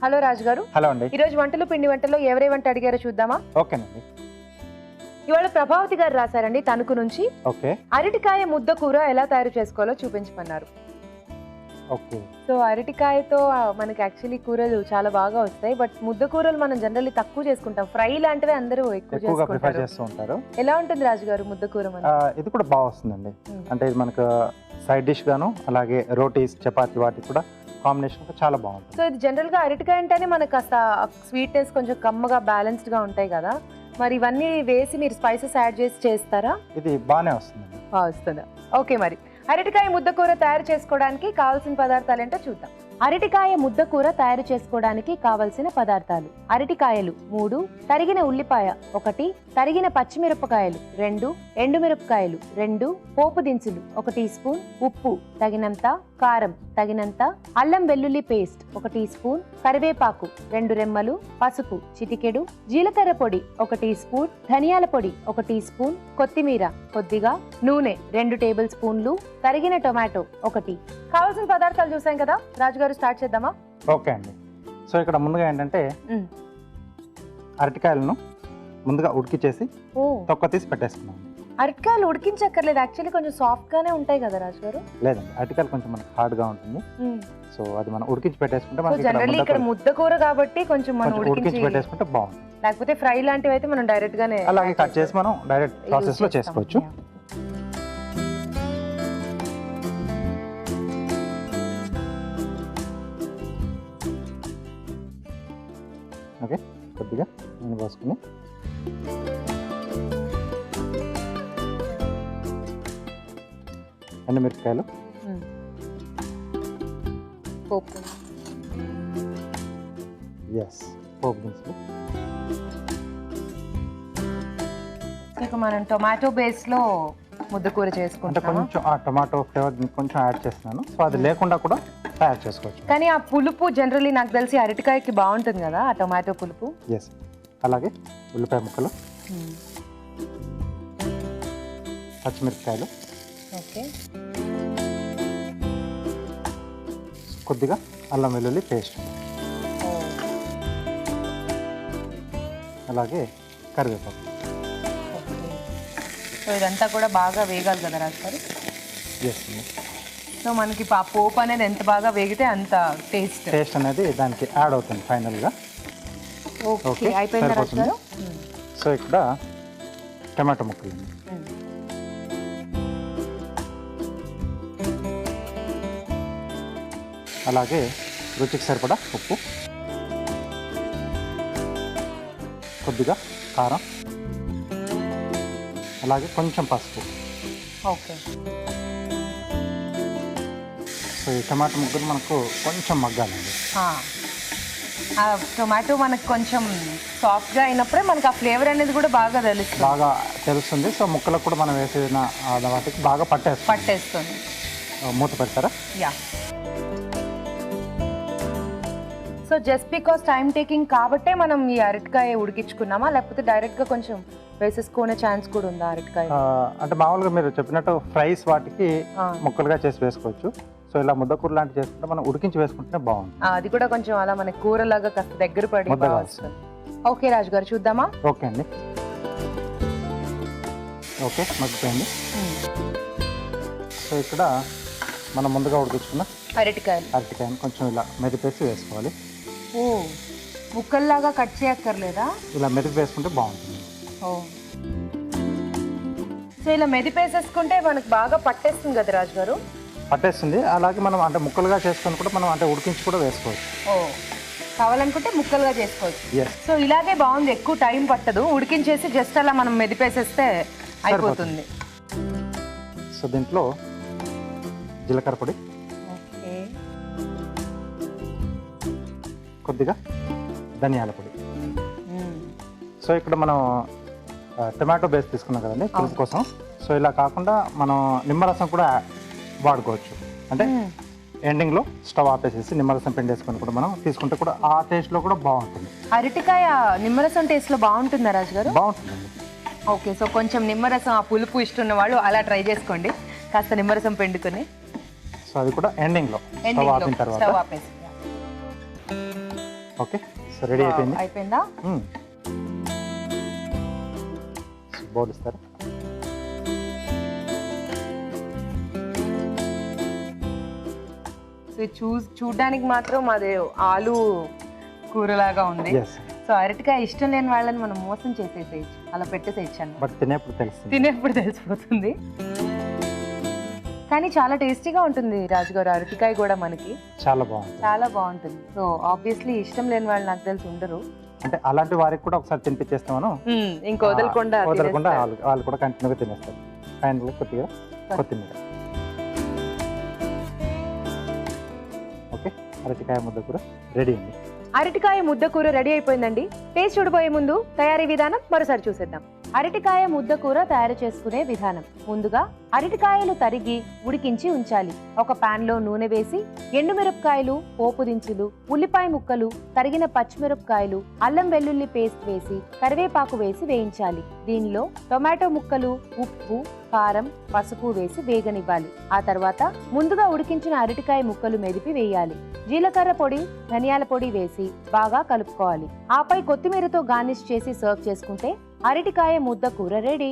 Hello రాజు గారు. Hello అండి. ఈ రోజు వంటలు పిండి వంటల్లో ఎవరే వంట అడిగారో చూద్దామా? ఓకేనండి. ఇవాళ ప్రభావతి గారు రాశారండి తణుకు నుంచి. ఓకే. అరటికాయ ముద్ద కూర ఎలా తయారు చేసుకోవాలో చూపించమన్నారు. ఓకే. సో అరటికాయతో మనకి యాక్చువల్లీ కూరలు చాలా బాగా వస్తాయి. బట్ ముద్ద కూరలు మనం జనరల్లీ తక్కువ చేసుకుంటాం. ఫ్రై లాంటివి అందరూ ఎక్కువగా ప్రిఫర్ చేస్తూ ఉంటారు. ఎలా ఉంటుంది రాజు గారు ముద్ద కూర? ఇది కూడా బాగా వస్తుందండి. అంటే ఇది మనకు సైడ్ డిష్ గాను, అలాగే రోటీస్, చపాతీ వాటికి కూడా కాంబినేషన్ చాలా బాగుంటుంది. సో ఇది జనరల్ గా అరటికాయ అంటేనే మనకు కాస్త స్వీట్నెస్ కొంచెం కమ్మగా బ్యాలెన్స్డ్ గా ఉంటాయి కదా. మరి ఇవన్నీ వేసి మీరు స్పైసెస్ యాడ్ చేసి చేస్తారా? ఇది బాగానే వస్తుందండి. వస్తుందా? ఓకే. మరి అరటికాయ ముద్ద కూర తయారు చేసుకోవడానికి కావాల్సిన పదార్థాలు ఏంటో చూద్దాం. అరటికాయ ముద్ద కూర తయారు చేసుకోవడానికి కావలసిన పదార్థాలు: అరటికాయలు 3, తరిగిన ఉల్లిపాయ 1, తరిగిన పచ్చిమిరపకాయలు 2, ఎండుమిరపకాయలు 2, పోపు దినుసులు 1 టీ స్పూన్, ఉప్పు తగినంత, కారం తగినంత, అల్లం వెల్లుల్లి పేస్ట్ 1 టీ స్పూన్, కరివేపాకు 2 రెమ్మలు, పసుపు చిటికెడు, జీలకర్ర పొడి 1 టీ స్పూన్, ధనియాల పొడి 1 టీ స్పూన్, కొత్తిమీర కొద్దిగా, నూనె 2 టేబుల్ స్పూన్లు, తరిగిన టొమాటో 1. కావాల్సిన పదార్థాలు చూసాం కదా రాజు గారు, స్టార్ట్ చేద్దామా? ఓకే అండి. సో ఇక్కడ ముందుగా ఏంటంటే అరటికాయలను ముందుగా ఉడికించేసి తొక్క తీసి పెట్టేసుకున్నాం. అరటికాయలు ఉడికించక్కర్లేదు, యాక్చువల్లీ కొంచెం సాఫ్ట్ గానే ఉంటాయి కదా రాజు గారు. లేదండి, అరటికాయలు కొంచెం మనకి హార్డ్ గా ఉంటుంది. సో అది మనం ఉడికించి పెట్టేసుకుంటే మనకి జనరల్లీ ఇక్కడ ముద్ద కూర కాబట్టి కొంచెం మనం ఉడికించి పెట్టేసుకుంటే బాగుంటుంది. లేకపోతే ఫ్రై లాంటివి అయితే మనం డైరెక్ట్ గానే అలాగే కట్ చేసి మనం డైరెక్ట్ ప్రాసెస్ లో చేసుకోవచ్చు. ఓకే. కొద్దిగా నూనె పోసుకుని ఎండుమిరపకాయలు, పోపు దినుసులు, ఇక మనం టొమాటో బేస్ లో ముద్ద కూర అంటే చేసుకుంటాం. కొంచెం ఆ టొమాటో ఫ్లేవర్ కొంచెం యాడ్ చేస్తున్నాను. సో అది లేకుండా కూడా తయారు చేసుకోవచ్చు. కానీ ఆ పులుపు జనరల్లీ నాకు తెలిసి అరటికాయకి బాగుంటుంది కదా ఆ టొమాటో పులుపు. ఎస్. అలాగే ఉల్లిపాయ ముక్కలు, పచ్చిమిరపకాయలు, ఓకే, కొద్దిగా అల్లం వెల్లుల్లి పేస్ట్, అలాగే కరివేపాకు. సో ఇదంతా కూడా బాగా వేగాలి కదా రాజు గారు. ఎస్. సో మనకి ఆ పోపు అనేది ఎంత బాగా వేగితే అంత టేస్ట్ అనేది దానికి యాడ్ అవుతుంది ఫైనల్గా. ఓకే, అయిపోయింది రాజు గారు. సో ఇక్కడ టమాటో ముక్కలు, అలాగే రుచికి సరిపడా ఉప్పు, కొద్దిగా కారం, అలాగే కొంచెం పసుపు. ఓకే. సో ఈ టమాటో ముక్కలు మనకు కొంచెం మగ్గాలండి. ఆ టొమాటో మనకు కొంచెం సాఫ్ట్గా అయినప్పుడే మనకి ఆ ఫ్లేవర్ అనేది కూడా బాగా తెలుస్తుంది. సో ముక్కలకు కూడా మనం వేసిన వాటికి బాగా పట్టేస్తుంది. మూత పెడతారా? Yeah. So just because time taking కాబట్టే మనం ఈ అరటికాయ ఉడికించుకున్నామా, లేకపోతే డైరెక్ట్గా కొంచెం వేసేసుకునే ఛాన్స్ కూడా ఉందా అరటికాయ? అంటే మామూలుగా మీరు చెప్పినట్టు ఫ్రైస్ వాటికి ముక్కలుగా చేసి వేసుకోవచ్చు. సో ఇలా ముద్దకూర లాంటివి చేసుకుంటే మనం ఉడికించి వేసుకుంటే బాగుంటుంది. అది కూడా కొంచెం అలా మనకి కూరలాగా కాస్త దగ్గర పడి వస్తుంది. ఓకే రాజు గారు, చూద్దామా? ఓకే అండి. ఓకే, మగ్గిపోయింది. సో ఇక్కడ మనం ముందుగా ఉడికించుకున్న అరటికాయని కొంచెం ఇలా మెదిపేసి వేసుకోవాలి. ఓ, ముక్కల్లాగా కట్ చేయక్కర్లేదా? ఇలా మెదిపి వేసుకుంటే బాగుంటుంది. సో ఇలా మెదిపేసేసుకుంటే మనకు బాగా పట్టేస్తుంది కదా రాజు గారు? పట్టేస్తుంది. అలాగే మనం అంటే ముక్కలుగా చేసుకొని కూడా మనం అంటే ఉడికించి కూడా వేసుకోవచ్చు. కావాలనుకుంటే ముక్కలుగా చేసుకోవచ్చు. సో ఇలాగే బాగుంది, ఎక్కువ టైం పట్టదు, ఉడికించేసి జస్ట్ అలా మనం మెదిపేసేస్తే అయిపోతుంది. సో దీంట్లో జీలకర్ర పొడి, కొద్దిగా ధనియాల పొడి. సో ఇక్కడ మనం టొమాటో బేస్ తీసుకున్నాం కదండి పులుపు కోసం. సో ఇలా కాకుండా మనం నిమ్మరసం కూడా వాడుకోవచ్చు. అంటే ఎండింగ్లో స్టవ్ ఆపేసేసి నిమ్మరసం పిండేసుకొని కూడా మనం తీసుకుంటే కూడా ఆ టేస్ట్లో కూడా బాగుంటుంది. అరటికాయ నిమ్మరసం టేస్ట్లో బాగుంటుందా రాజు గారు? బాగుంటుందండి. ఓకే. సో కొంచెం నిమ్మరసం, ఆ పులుపు ఇష్టం వాళ్ళు అలా ట్రై చేసుకోండి, కాస్త నిమ్మరసం పిండుకొని. సో అది కూడా ఎండింగ్లో స్టవ్ ఆపిన తర్వాత. ఓకే, సో రెడీ అయిపోయింది. అయిపోయిందా? బౌల్ ఇస్తారా? సో చూడడానికి మాత్రం అది ఆలు కూరలాగా ఉంది. ఎస్. సో అరటికాయ ఇష్టం లేని వాళ్ళని మనం మోసం చేసేసేయచ్చు, అలా పెట్టేసేయచ్చు అన్నమాట. బట్ తినేప్పుడు తెలుస్తుంది. తినేప్పుడు తెలిసిపోతుంది. కానీ చాలా టేస్టీగా ఉంటుంది రాజుగారు, అరటికాయ కూడా మనకి చాలా బాగుంటుంది. చాలా బాగుంటుంది. సో ఆబ్వియస్లీ ఇష్టం లేని వాళ్ళు నాకు తెలిసి ఉండరు. అంటే అలాంటి వారికి కూడా ఒకసారి తినిపించేస్తామను, ఇంకా వదలకుండా వాళ్ళు కూడా కంటిన్యూగా తినేస్తారు. ఫైనల్గా కొద్దిగా కొత్తిమీర. ఓకే, అరటికాయ ముద్ద కూర రెడీ అండి. అరటికాయ ముద్ద కూర రెడీ అయిపోయిందండి. టేస్ట్ చూడబోయే ముందు తయారీ విధానం మరోసారి చూసేద్దాం. అరటికాయ ముద్ద కూర తయారు చేసుకునే విధానం. ముందుగా అరటికాయలు తరిగి ఉడికించి ఉంచాలి. ఒక పాన్ లో నూనె వేసి ఎండుమిరపకాయలు, పోపు దినుసులు, ఉల్లిపాయ ముక్కలు, తరిగిన పచ్చిమిరపకాయలు, అల్లం వెల్లుల్లి పేస్ట్ వేసి కరివేపాకు వేసి వేయించాలి. దీనిలో టొమాటో ముక్కలు, ఉప్పు, కారం, పసుపు వేసి వేగనివ్వాలి. ఆ తర్వాత ముందుగా ఉడికించిన అరటికాయ ముక్కలు మెదిపి వేయాలి. జీలకర్ర పొడి, ధనియాల పొడి వేసి బాగా కలుపుకోవాలి. ఆపై కొత్తిమీరతో గార్నిష్ చేసి సర్వ్ చేసుకుంటే అరటికాయ ముద్ద కూర రెడీ.